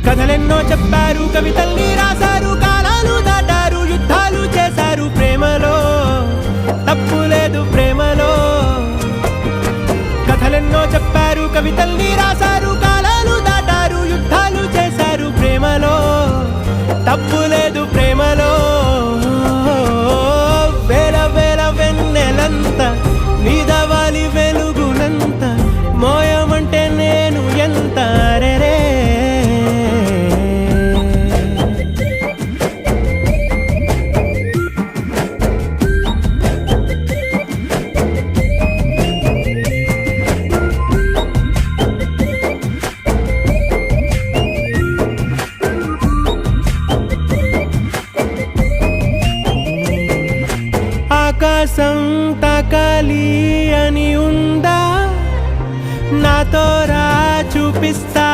కథలెన్నో చెప్పారు, కవితల్ని రాశారు, కాలాలు దాటారు, యుద్ధాలు చేశారు. ప్రేమలో తప్పు లేదు, ప్రేమలో. కథలెన్నో చెప్పారు, కవితల్ని రాశారు, కాలాలు దాటారు, యుద్ధాలు చేశారు. ప్రేమలో తప్పు లేదు, ప్రేమలో. వేల వేల వెన్నెలంత నీదవాలి వెలుగునంత, మోయమంటే నేను ఎంత రే. ఆకాశం తాకాలి అని ఉందా, నాతో రా చూపిస్తా.